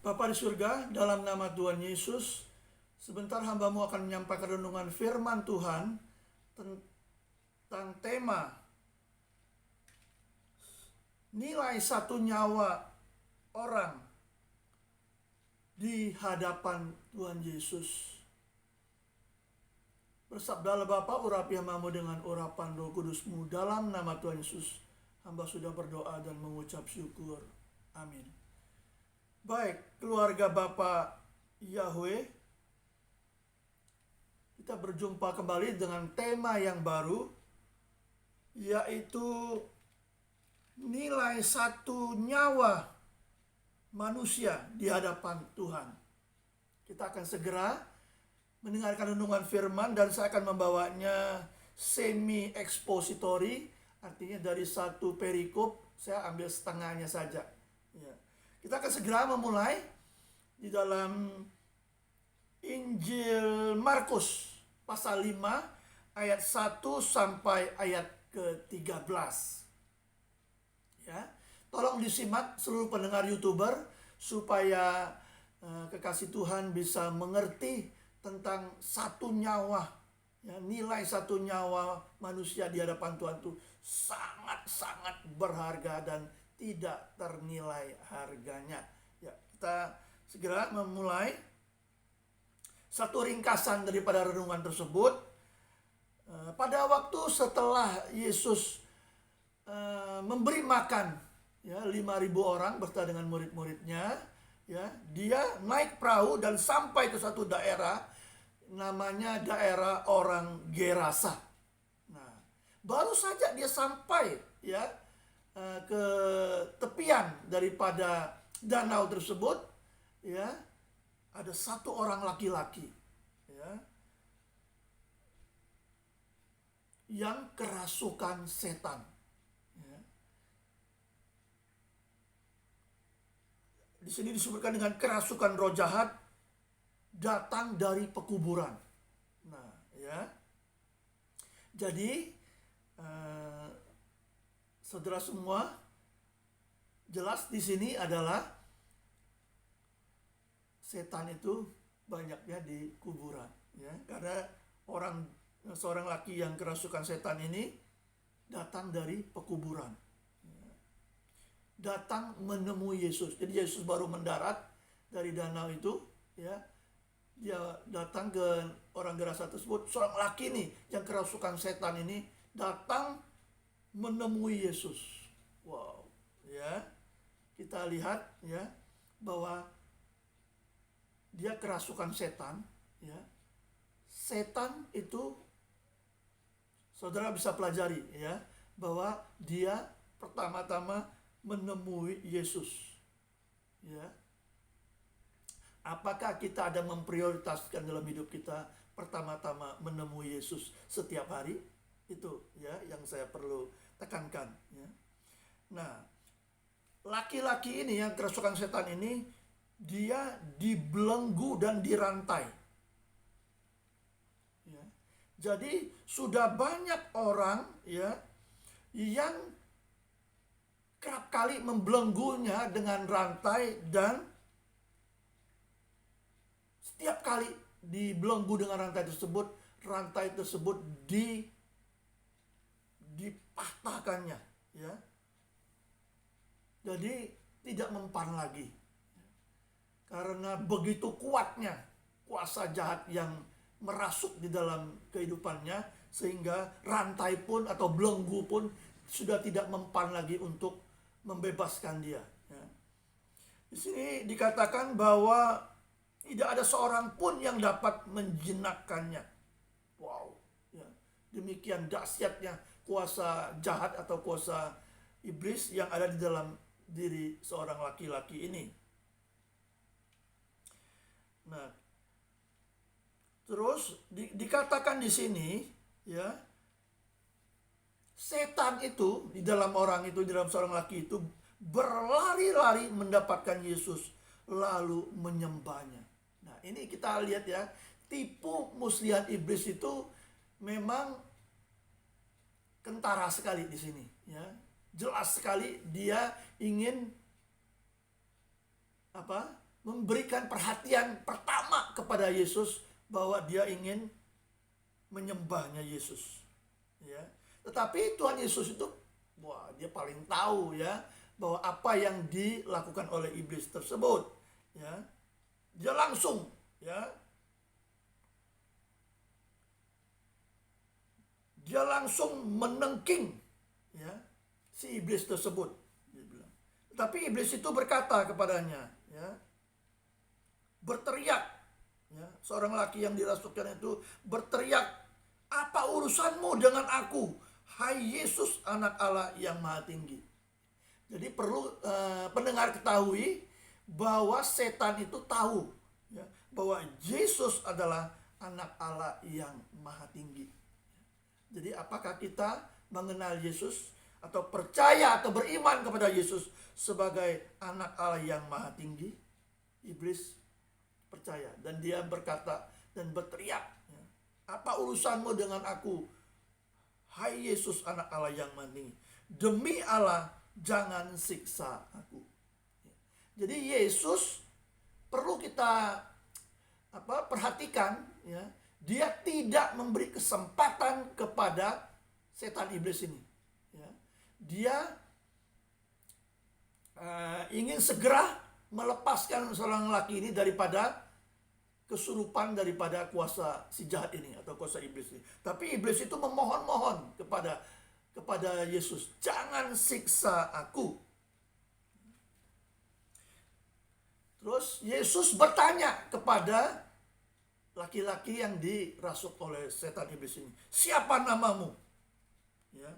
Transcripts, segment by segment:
Bapa di surga, dalam nama Tuhan Yesus, sebentar hambamu akan menyampaikan renungan firman Tuhan tentang tema nilai satu nyawa orang di hadapan Tuhan Yesus. Bersabdalah Bapa, urapi hambamu dengan urapan Roh Kudus-Mu dalam nama Tuhan Yesus. Hamba sudah berdoa dan mengucap syukur. Amin. Baik, keluarga Bapak Yahweh, kita berjumpa kembali dengan tema yang baru, yaitu nilai satu nyawa manusia di hadapan Tuhan. Kita akan segera mendengarkan renungan firman dan saya akan membawanya semi expository, artinya dari satu perikop saya ambil setengahnya saja. Ya. Kita akan segera memulai di dalam Injil Markus pasal 5 ayat 1 sampai ayat ke-13. Ya. Tolong disimak seluruh pendengar YouTuber supaya kekasih Tuhan bisa mengerti tentang satu nyawa, ya, nilai satu nyawa manusia di hadapan Tuhan itu sangat-sangat berharga dan tidak ternilai harganya. Ya, kita segera memulai satu ringkasan daripada renungan tersebut. Pada waktu setelah Yesus memberi makan, ya, 5.000 orang beserta dengan murid-muridnya, ya, dia naik perahu dan sampai ke satu daerah namanya daerah orang Gerasa. Nah, baru saja dia sampai, ya, ke tepian daripada danau tersebut, ya, ada satu orang laki-laki, ya, yang kerasukan setan. Ya. Di sini disebutkan dengan kerasukan roh jahat datang dari pekuburan. Nah, ya. Jadi saudara semua, jelas di sini adalah setan itu banyaknya di kuburan, ya. Karena seorang laki yang kerasukan setan ini datang dari pekuburan, ya. Datang menemui Yesus. Jadi Yesus baru mendarat dari danau itu, ya. Dia datang ke orang Gerasa tersebut. Seorang laki nih yang kerasukan setan ini datang menemui Yesus. Wow, ya. Kita lihat, ya, bahwa dia kerasukan setan, ya. Setan itu saudara bisa pelajari, ya, bahwa dia pertama-tama menemui Yesus. Ya. Apakah kita ada memprioritaskan dalam hidup kita pertama-tama menemui Yesus setiap hari? Itu, ya, yang saya perlu tekankan, ya. Nah, laki-laki ini yang kerasukan setan ini, dia dibelenggu dan dirantai, ya. Jadi sudah banyak orang, ya, yang kerap kali membelenggunya dengan rantai, dan setiap kali dibelenggu dengan rantai tersebut dipatahkannya, ya. Jadi tidak mempan lagi, karena begitu kuatnya kuasa jahat yang merasuk di dalam kehidupannya, sehingga rantai pun atau belenggu pun sudah tidak mempan lagi untuk membebaskan dia, ya. Di sini dikatakan bahwa tidak ada seorang pun yang dapat menjinakkannya. Wow, ya. Demikian dahsyatnya kuasa jahat atau kuasa iblis yang ada di dalam diri seorang laki-laki ini. Nah, terus dikatakan di sini, ya, setan itu di dalam orang itu, di dalam seorang laki itu berlari-lari mendapatkan Yesus lalu menyembahnya. Nah, ini kita lihat, ya, tipu muslihat iblis itu memang kentara sekali di sini, ya. Jelas sekali dia ingin memberikan perhatian pertama kepada Yesus bahwa dia ingin menyembahnya Yesus. Ya. Tetapi Tuhan Yesus itu, wah, dia paling tahu ya bahwa apa yang dilakukan oleh iblis tersebut. Ya. Dia langsung ya. Dia langsung menengking ya si iblis tersebut. Dia bilang. Tapi iblis itu berkata kepadanya, ya, berteriak, ya, seorang laki yang dirasukkan itu berteriak, apa urusanmu dengan aku, hai Yesus anak Allah yang maha tinggi. Jadi perlu pendengar ketahui bahwa setan itu tahu ya, bahwa Yesus adalah anak Allah yang maha tinggi. Jadi apakah kita mengenal Yesus atau percaya atau beriman kepada Yesus sebagai anak Allah yang maha tinggi? Iblis percaya dan dia berkata dan berteriak, ya, apa urusanmu dengan aku, hai Yesus anak Allah yang maha tinggi, demi Allah jangan siksa aku. Jadi Yesus perlu kita perhatikan ya, dia tidak memberi kesempatan kepada setan iblis ini ya. Dia ingin segera melepaskan seorang laki ini daripada kesurupan daripada kuasa si jahat ini atau kuasa iblis ini. Tapi iblis itu memohon-mohon kepada Yesus, jangan siksa aku. Terus Yesus bertanya kepada laki-laki yang dirasuk oleh setan iblis ini, siapa namamu? Ya.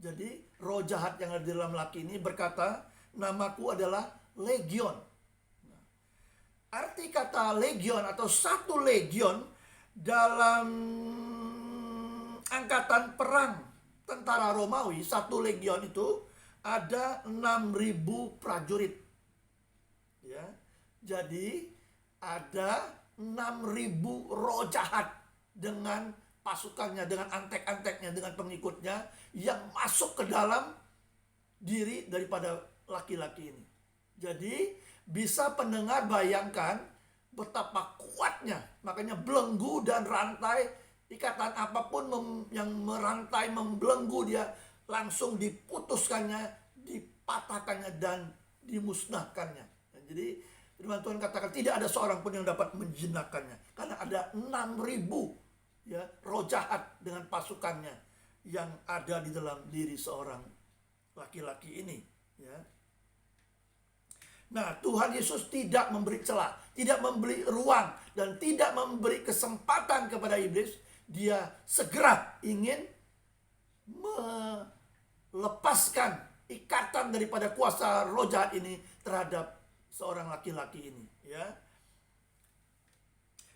Jadi roh jahat yang ada di dalam laki ini berkata, namaku adalah Legion. Nah, arti kata legion atau satu legion dalam angkatan perang tentara Romawi, satu legion itu ada 6.000 prajurit. Ya. Jadi ada 6.000 roh jahat dengan pasukannya, dengan antek-anteknya, dengan pengikutnya yang masuk ke dalam diri daripada laki-laki ini. Jadi bisa pendengar bayangkan betapa kuatnya. Makanya belenggu dan rantai, ikatan apapun yang merantai, membelenggu dia, langsung diputuskannya, dipatahkannya dan dimusnahkannya. Nah, jadi firman Tuhan katakan tidak ada seorang pun yang dapat menjinakkannya. Karena ada 6.000 ya, roh jahat dengan pasukannya yang ada di dalam diri seorang laki-laki ini ya. Nah, Tuhan Yesus tidak memberi celah, tidak memberi ruang, dan tidak memberi kesempatan kepada iblis. Dia segera ingin melepaskan ikatan daripada kuasa roh jahat ini terhadap seorang laki-laki ini, ya.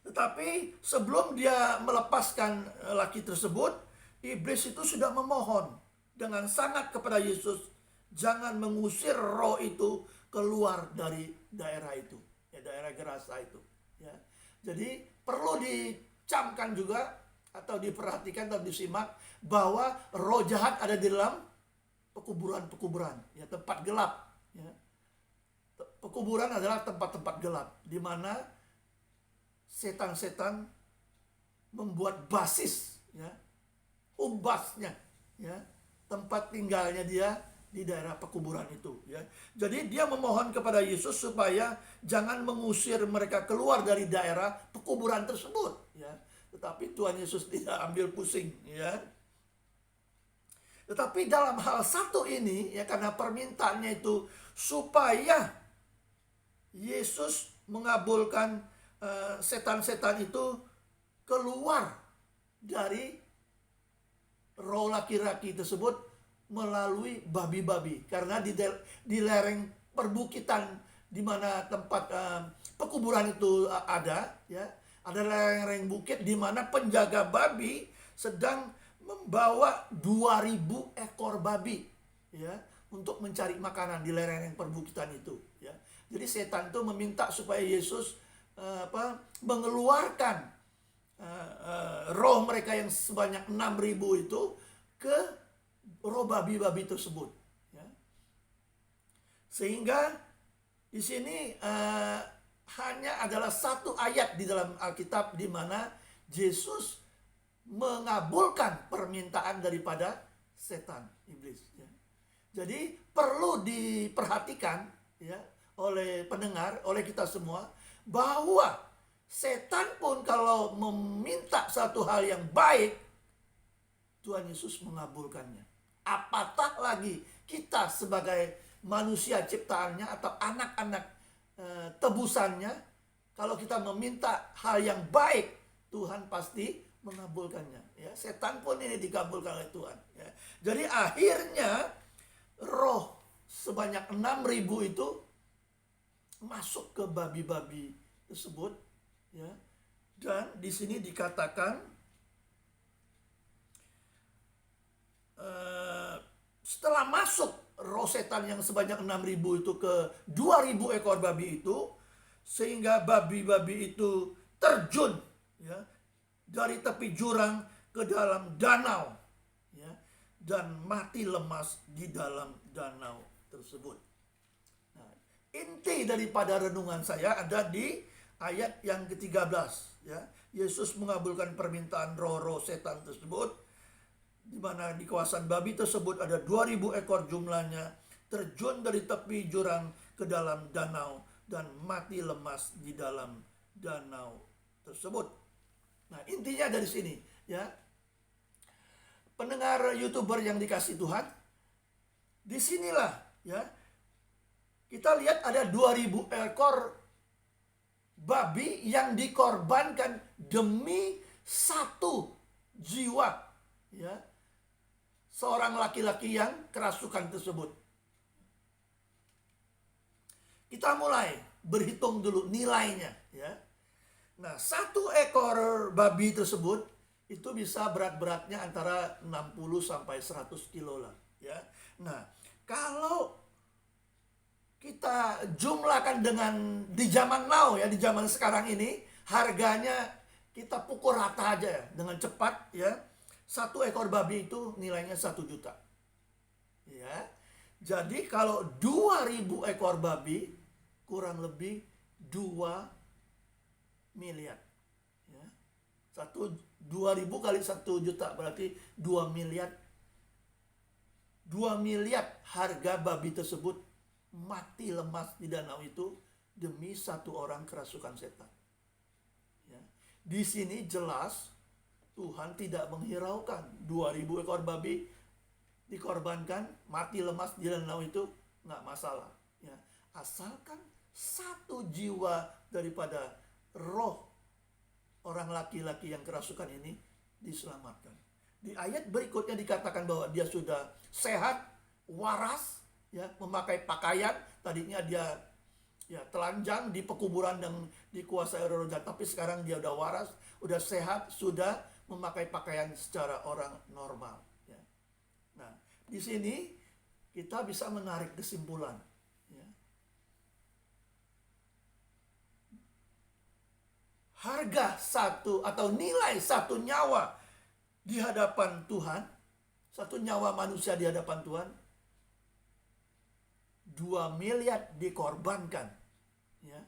Tetapi sebelum dia melepaskan laki tersebut, iblis itu sudah memohon dengan sangat kepada Yesus, jangan mengusir roh itu keluar dari daerah itu, ya, daerah Gerasa itu, ya. Jadi perlu dicamkan juga atau diperhatikan atau disimak bahwa roh jahat ada di dalam pekuburan-pekuburan, ya, tempat gelap, ya. Pekuburan adalah tempat-tempat gelap di mana setan-setan membuat basis, ya, umbasnya, ya, tempat tinggalnya dia di daerah pekuburan itu, ya. Jadi dia memohon kepada Yesus supaya jangan mengusir mereka keluar dari daerah pekuburan tersebut, ya. Tetapi Tuhan Yesus tidak ambil pusing, ya. Tetapi dalam hal satu ini, ya, karena permintaannya itu supaya Yesus mengabulkan setan-setan itu keluar dari roh laki-laki tersebut melalui babi-babi, karena di lereng perbukitan di mana tempat pekuburan itu ada, ya, ada lereng bukit di mana penjaga babi sedang membawa 2.000 ekor babi, ya, untuk mencari makanan di lereng perbukitan itu, ya. Jadi setan itu meminta supaya Yesus mengeluarkan roh mereka yang sebanyak 6.000 itu ke roh babi-babi tersebut, ya. Sehingga di sini hanya adalah satu ayat di dalam Alkitab di mana Yesus mengabulkan permintaan daripada setan, iblis. Ya. Jadi perlu diperhatikan ya oleh pendengar, oleh kita semua, bahwa setan pun kalau meminta satu hal yang baik, Tuhan Yesus mengabulkannya. Apatah lagi kita sebagai manusia ciptaannya atau anak-anak tebusannya, kalau kita meminta hal yang baik, Tuhan pasti mengabulkannya. Ya, setan pun ini dikabulkan oleh Tuhan. Ya. Jadi akhirnya roh sebanyak 6.000 itu masuk ke babi-babi tersebut. Ya. Dan di sini dikatakan setelah masuk roh setan yang sebanyak 6.000 itu ke 2.000 ekor babi itu, sehingga babi-babi itu terjun ya dari tepi jurang ke dalam danau ya, dan mati lemas di dalam danau tersebut. Nah, inti daripada renungan saya ada di ayat yang ke-13 ya. Yesus mengabulkan permintaan roh-roh setan tersebut, di mana di kawasan babi tersebut ada 2.000 ekor jumlahnya, terjun dari tepi jurang ke dalam danau dan mati lemas di dalam danau tersebut. Nah, intinya dari sini ya. Pendengar YouTuber yang dikasih Tuhan, disinilah ya kita lihat ada 2.000 ekor babi yang dikorbankan demi satu jiwa ya, seorang laki-laki yang kerasukan tersebut. Kita mulai berhitung dulu nilainya ya. Nah, satu ekor babi tersebut itu bisa berat-beratnya antara 60 sampai 100 kilo lah ya. Nah, kalau kita jumlahkan dengan di zaman now ya, di zaman sekarang ini, harganya kita pukul rata aja ya, dengan cepat ya. Satu ekor babi itu nilainya 1 juta. Ya. Jadi kalau 2.000 ekor babi kurang lebih 2 miliar. Ya. 2.000 kali 1 juta berarti 2 miliar. 2 miliar harga babi tersebut mati lemas di danau itu demi satu orang kerasukan setan. Ya. Di sini jelas Tuhan tidak menghiraukan 2.000 ekor babi dikorbankan mati lemas di danau itu nggak masalah. Ya. Asalkan satu jiwa daripada roh orang laki-laki yang kerasukan ini diselamatkan. Di ayat berikutnya dikatakan bahwa dia sudah sehat, waras, ya, memakai pakaian. Tadinya dia ya telanjang di pekuburan dan dikuasai roh jahat, tapi sekarang dia udah waras, udah sehat, sudah memakai pakaian secara orang normal. Ya. Nah, di sini kita bisa menarik kesimpulan. Ya. Harga satu atau nilai satu nyawa di hadapan Tuhan, satu nyawa manusia di hadapan Tuhan, 2 miliar dikorbankan ya,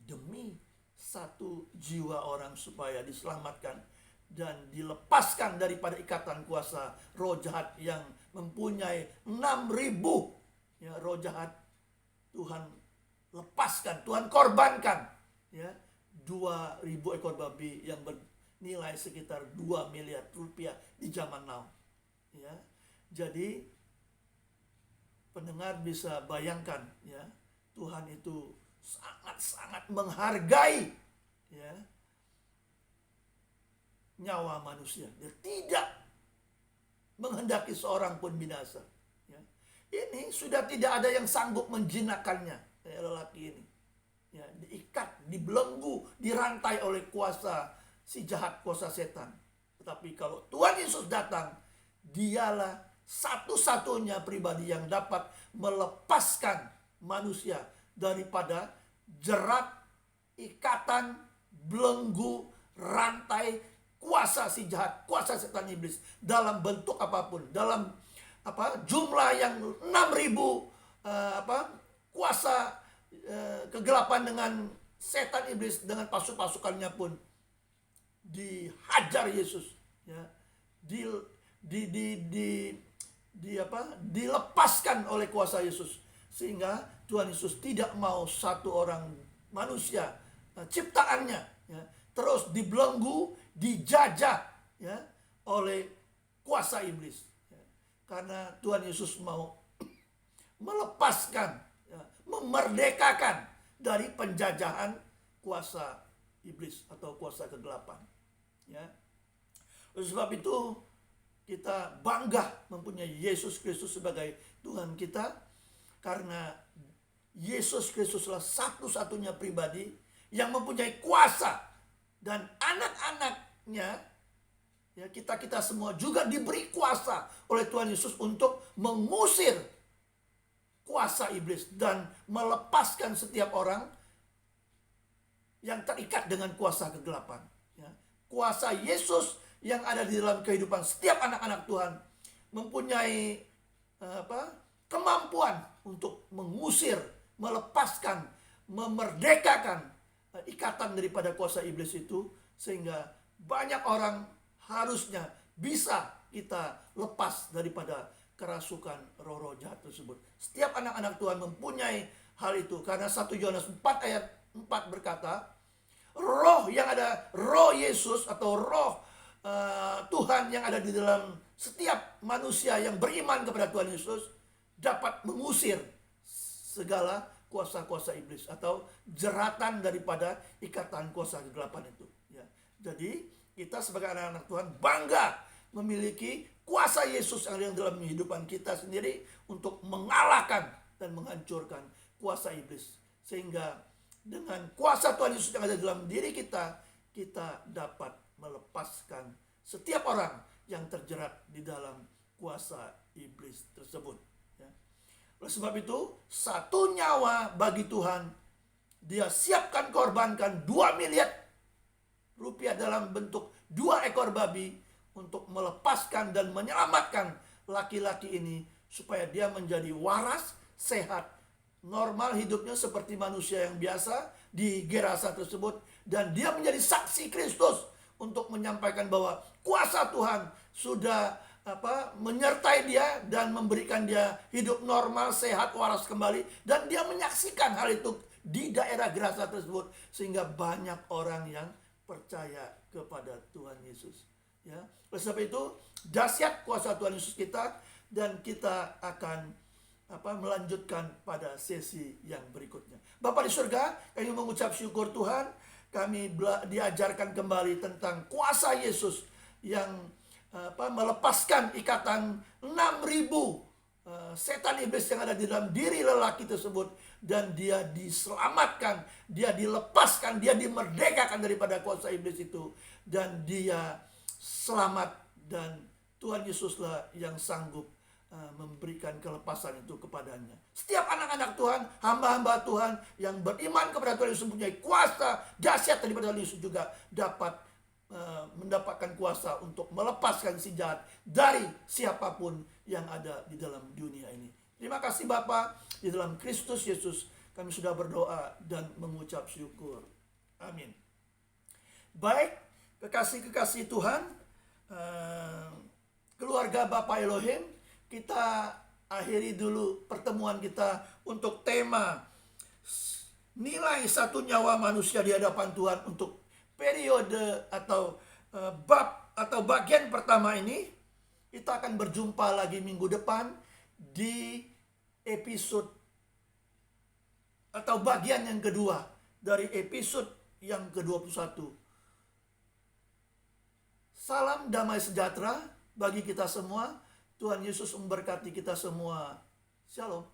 demi satu jiwa orang supaya diselamatkan dan dilepaskan daripada ikatan kuasa roh jahat yang mempunyai 6.000 ya, roh jahat. Tuhan lepaskan, Tuhan korbankan ya, 2.000 ekor babi yang bernilai sekitar 2 miliar rupiah di zaman now ya. Jadi pendengar bisa bayangkan ya, Tuhan itu sangat-sangat menghargai ya nyawa manusia. Dia tidak menghendaki seorang pun binasa ya. Ini sudah tidak ada yang sanggup menjinakkannya ya, lelaki ini ya, diikat, dibelenggu, dirantai oleh kuasa si jahat, kuasa setan. Tetapi kalau Tuhan Yesus datang, dialah satu-satunya pribadi yang dapat melepaskan manusia daripada jerat, ikatan, belenggu, rantai kuasa si jahat, kuasa setan iblis dalam bentuk apapun, dalam jumlah yang 6.000 kuasa kegelapan dengan setan iblis dengan pasukannya pun dihajar Yesus, ya, di di di di, dilepaskan oleh kuasa Yesus, sehingga Tuhan Yesus tidak mau satu orang manusia ciptaannya, ya, terus dibelenggu, dijajah, ya, oleh kuasa iblis, ya. Karena Tuhan Yesus mau melepaskan, ya, memerdekakan dari penjajahan kuasa iblis atau kuasa kegelapan, ya. Oleh sebab itu kita bangga mempunyai Yesus Kristus sebagai Tuhan kita, karena Yesus Kristuslah satu-satunya pribadi yang mempunyai kuasa, dan anak-anaknya, ya, kita semua juga diberi kuasa oleh Tuhan Yesus untuk mengusir kuasa iblis dan melepaskan setiap orang yang terikat dengan kuasa kegelapan, ya. Kuasa Yesus yang ada di dalam kehidupan setiap anak-anak Tuhan mempunyai kemampuan untuk mengusir, melepaskan, memerdekakan ikatan daripada kuasa iblis itu, sehingga banyak orang harusnya bisa kita lepas daripada kerasukan roh-roh jahat tersebut. Setiap anak-anak Tuhan mempunyai hal itu, karena 1 Yohanes 4 ayat 4 berkata, roh yang ada, roh Yesus atau roh Tuhan yang ada di dalam setiap manusia yang beriman kepada Tuhan Yesus dapat mengusir segala kuasa-kuasa iblis atau jeratan daripada ikatan kuasa kegelapan itu, ya. Jadi kita sebagai anak-anak Tuhan bangga memiliki kuasa Yesus yang ada dalam kehidupan kita sendiri untuk mengalahkan dan menghancurkan kuasa iblis, sehingga dengan kuasa Tuhan Yesus yang ada dalam diri kita, kita dapat melepaskan setiap orang yang terjerat di dalam kuasa iblis tersebut, ya. Oleh sebab itu, satu nyawa bagi Tuhan, Dia siapkan korbankan 2 miliar rupiah dalam bentuk 2 ekor babi untuk melepaskan dan menyelamatkan laki-laki ini supaya dia menjadi waras, sehat, normal hidupnya seperti manusia yang biasa di Gerasa tersebut, dan dia menjadi saksi Kristus untuk menyampaikan bahwa kuasa Tuhan sudah menyertai dia dan memberikan dia hidup normal, sehat, waras kembali, dan dia menyaksikan hal itu di daerah Gerasa tersebut, sehingga banyak orang yang percaya kepada Tuhan Yesus, ya. Oleh sebab itu dahsyat kuasa Tuhan Yesus kita, dan kita akan melanjutkan pada sesi yang berikutnya. Bapa di surga, kami mengucap syukur Tuhan, kami diajarkan kembali tentang kuasa Yesus yang melepaskan ikatan 6.000 setan iblis yang ada di dalam diri lelaki tersebut, dan dia diselamatkan, dia dilepaskan, dia dimerdekakan daripada kuasa iblis itu, dan dia selamat, dan Tuhan Yesuslah yang sanggup memberikan kelepasan itu kepadanya. Setiap anak-anak Tuhan, hamba-hamba Tuhan yang beriman kepada Tuhan Yesus mempunyai kuasa dahsyat daripada Tuhan Yesus juga dapat mendapatkan kuasa untuk melepaskan si jahat dari siapapun yang ada di dalam dunia ini. Terima kasih Bapa, di dalam Kristus Yesus kami sudah berdoa dan mengucap syukur. Amin. Baik, kekasih-kekasih Tuhan, keluarga Bapa Elohim, kita akhiri dulu pertemuan kita untuk tema nilai satu nyawa manusia di hadapan Tuhan untuk periode atau bab atau bagian pertama ini. Kita akan berjumpa lagi minggu depan di episode atau bagian yang kedua dari episode yang ke-21. Salam damai sejahtera bagi kita semua. Tuhan Yesus memberkati kita semua. Shalom.